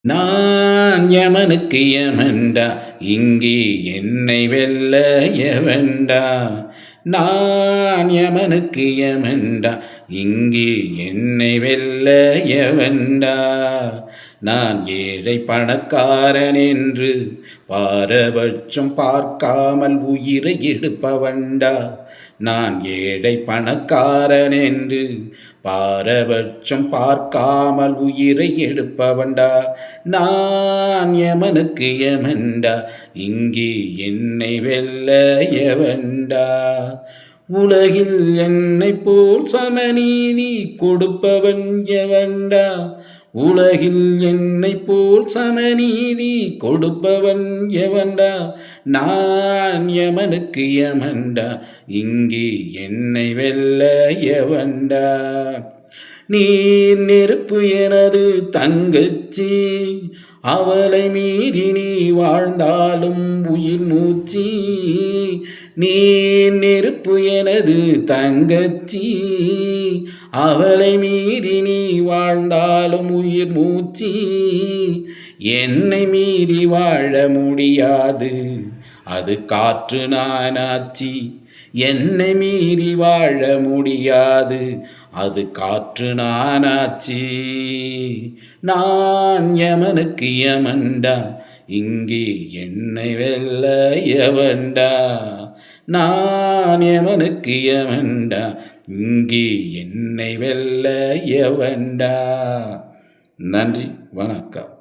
நான் யமனுக்கு யமன்டா, இங்கே என்னை வெல்ல எவன்டா. நான் யமனுக்கு யமன்டா, இங்கே என்னை வெல்ல எவன்டா. நான் ஏழை பணக்காரன் என்று பாரபட்சம் பார்க்காமல் உயிரை எடுப்பவன்டா. நான் ஏழை பணக்காரன் என்று பாரபட்சம் பார்க்காமல் உயிரை எடுப்பவன்டா. நான் யமனுக்கு யமன்டா, இங்கே என்னை வெல்ல எவன்டா. உலகில் என்னைப் போல் சமநீதி கொடுப்பவன் எவன்டா. உலகில் என்னைப் போல் சமநீதி கொடுப்பவன் எவன்டா. நான் யமனுக்கு யமன்டா, இங்கே என்னை வெல்ல எவன்டா. நீர் நெருப்பு எனது தங்கச்சி, அவளை மீறி நீ வாழ்ந்தாலும் உயிர் மூச்சு. நீர் நெருப்பு எனது தங்கச்சி, அவளை மீறி நீ வாழ்ந்தாலும் உயிர் மூச்சு. என்னை மீறி வாழ முடியாது, அது காற்று நானாச்சி. என்னை மீறி வாழ முடியாது, அது காற்று நானாச்சி. நான் யமனுக்கு யமன்டா, இங்கே என்னை வெல்ல எவன்டா. நான் யமனுக்கு யமன்டா, இங்கே என்னை வெல்ல எவன்டா. நன்றி, வணக்கம்.